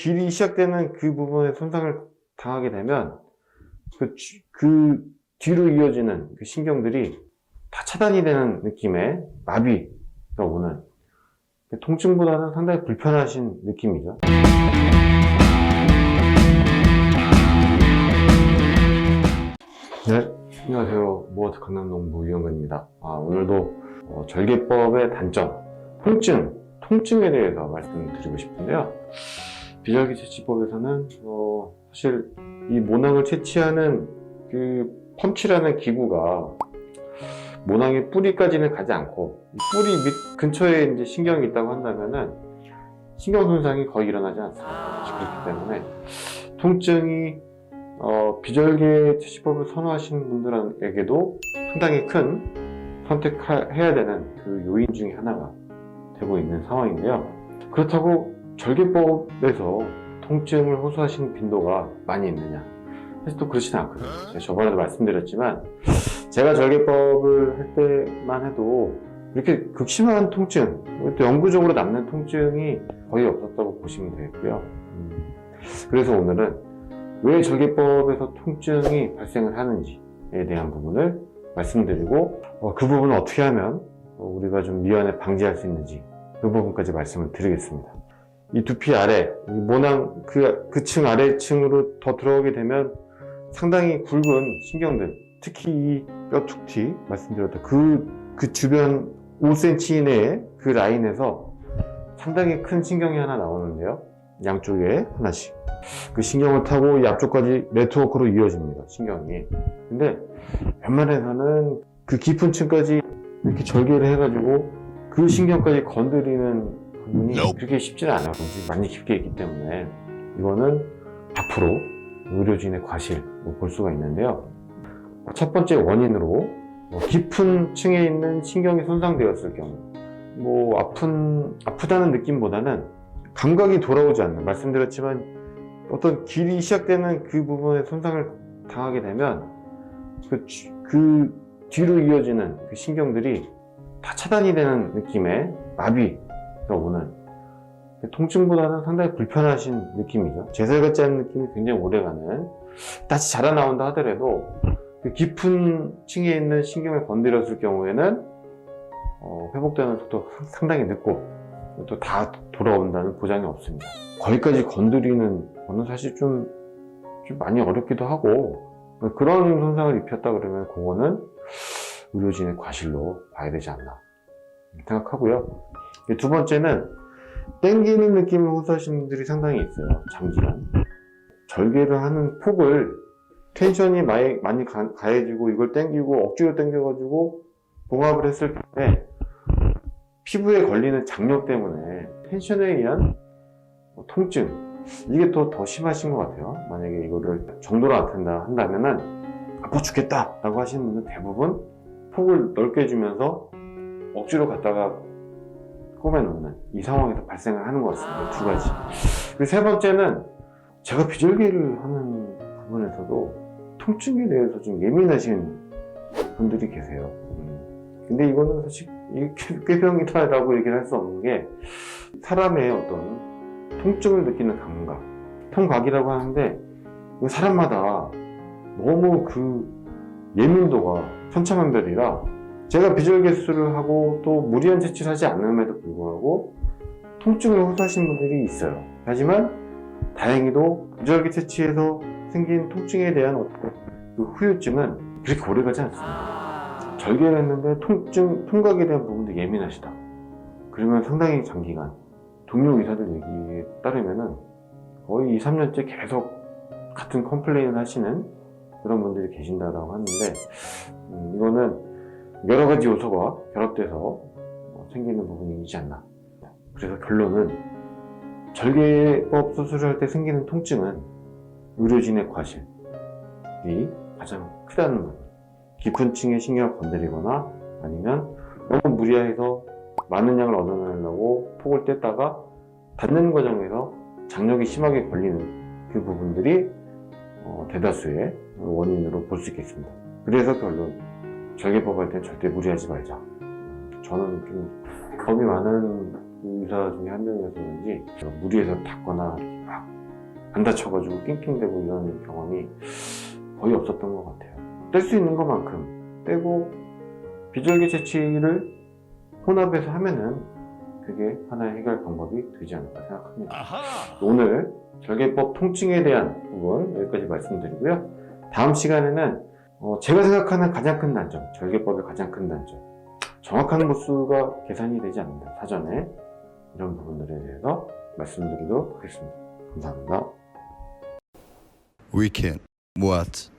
길이 시작되는 그 부분에 손상을 당하게 되면 그 뒤로 이어지는 그 신경들이 다 차단이 되는 느낌의 마비가 오는, 통증보다는 상당히 불편하신 느낌이죠. 네, 안녕하세요. 모아트 강남농부 유영근입니다. 오늘도 절개법의 단점, 통증에 대해서 말씀드리고 싶은데요. 비절개 채취법에서는 사실 이 모낭을 채취하는 그 펌치라는 기구가 모낭의 뿌리까지는 가지 않고 뿌리 밑 근처에 이제 신경이 있다고 한다면은 신경 손상이 거의 일어나지 않습니다. 그렇기 때문에 통증이 비절개 채취법을 선호하시는 분들에게도 상당히 큰 선택해야 되는 그 요인 중에 하나가 되고 있는 상황인데요. 그렇다고 절개법에서 통증을 호소하시는 빈도가 많이 있느냐? 사실 또 그렇지는 않거든요. 제가 저번에도 말씀드렸지만 제가 절개법을 할 때만 해도 이렇게 극심한 통증, 또 영구적으로 남는 통증이 거의 없었다고 보시면 되겠고요. 그래서 오늘은 왜 절개법에서 통증이 발생을 하는지에 대한 부분을 말씀드리고 그 부분을 어떻게 하면 우리가 좀 미연에 방지할 수 있는지 그 부분까지 말씀을 드리겠습니다. 이 두피 아래, 모낭 그 층 아래층으로 더 들어오게 되면 상당히 굵은 신경들, 특히 이 뼈툭티 말씀드렸던 그 주변 5cm 이내의 그 라인에서 상당히 큰 신경이 하나 나오는데요. 양쪽에 하나씩. 그 신경을 타고 이 앞쪽까지 네트워크로 이어집니다. 신경이. 근데 웬만해서는 그 깊은 층까지 이렇게 절개를 해가지고 그 신경까지 건드리는 부분이 그렇게 쉽지는 않아요. 많이 깊게 있기 때문에 이거는 100% 의료진의 과실로 볼 수가 있는데요. 첫 번째 원인으로 깊은 층에 있는 신경이 손상되었을 경우 아프다는 느낌보다는 감각이 돌아오지 않는, 말씀드렸지만 어떤 길이 시작되는 그 부분에 손상을 당하게 되면 그 뒤로 이어지는 그 신경들이 다 차단이 되는 느낌의 마비가 오는, 통증보다는 상당히 불편하신 느낌이죠. 제살 같지 않은 느낌이 굉장히 오래가는, 다시 자라나온다 하더라도 그 깊은 층에 있는 신경을 건드렸을 경우에는 회복되는 속도가 상당히 늦고 또 다 돌아온다는 보장이 없습니다. 거기까지 건드리는 거는 사실 좀 많이 어렵기도 하고, 그런 손상을 입혔다 그러면 그거는 의료진의 과실로 봐야 되지 않나 생각하고요. 두 번째는 땡기는 느낌을 호소하시는 분들이 상당히 있어요. 장기간 절개를 하는 폭을 텐션이 많이 가해지고 이걸 땡기고 억지로 땡겨가지고 봉합을 했을 때 피부에 걸리는 장력 때문에 텐션에 의한 통증, 이게 더 심하신 것 같아요. 만약에 이거를 정도로 안 탄다 한다면은 아파 죽겠다 라고 하시는 분은 대부분 폭을 넓게 주면서 억지로 갖다가 꼬매놓는 이 상황에서 발생을 하는 것 같습니다. 두 가지. 그리고 세 번째는 제가 비절개를 하는 부분에서도 통증에 대해서 좀 예민하신 분들이 계세요. 근데 이거는 사실 꾀병이다라고 얘기를 할 수 없는 게, 사람의 어떤 통증을 느끼는 감각, 통각이라고 하는데 사람마다 너무 그 예민도가 천차만별이라 제가 비절개술을 하고 또 무리한 채취를 하지 않음에도 불구하고 통증을 호소하시는 분들이 있어요. 하지만 다행히도 비절개 채취에서 생긴 통증에 대한 어떤 그 후유증은 그렇게 오래가지 않습니다. 절개를 했는데 통각에 대한 부분도 예민하시다. 그러면 상당히 장기간, 동료 의사들 얘기에 따르면은 거의 2, 3년째 계속 같은 컴플레인을 하시는 그런 분들이 계신다라고 하는데, 이거는 여러 가지 요소가 결합돼서 생기는 부분이지 않나. 그래서 결론은 절개법 수술을 할 때 생기는 통증은 의료진의 과실이 가장 크다는 부분. 깊은 층의 신경을 건드리거나 아니면 너무 무리해서 많은 양을 얻어내려고 폭을 뗐다가 닫는 과정에서 장력이 심하게 걸리는 그 부분들이 대다수의 원인으로 볼 수 있겠습니다. 그래서 결론, 절개법 할 땐 절대 무리하지 말자. 저는 좀 겁이 많은 의사 중에 한 명이어서 그런지 무리해서 닫거나 막 안 다쳐가지고 낑낑대고 이런 경험이 거의 없었던 것 같아요. 뗄 수 있는 것만큼 떼고 비절개 채취를 혼합해서 하면은 그게 하나의 해결 방법이 되지 않을까 생각합니다. 오늘 절개법 통증에 대한 부분 여기까지 말씀드리고요. 다음 시간에는 제가 생각하는 가장 큰 단점, 절개법의 가장 큰 단점, 정확한 모수가 계산이 되지 않는다, 사전에. 이런 부분들에 대해서 말씀드리도록 하겠습니다. 감사합니다. Weekend. What?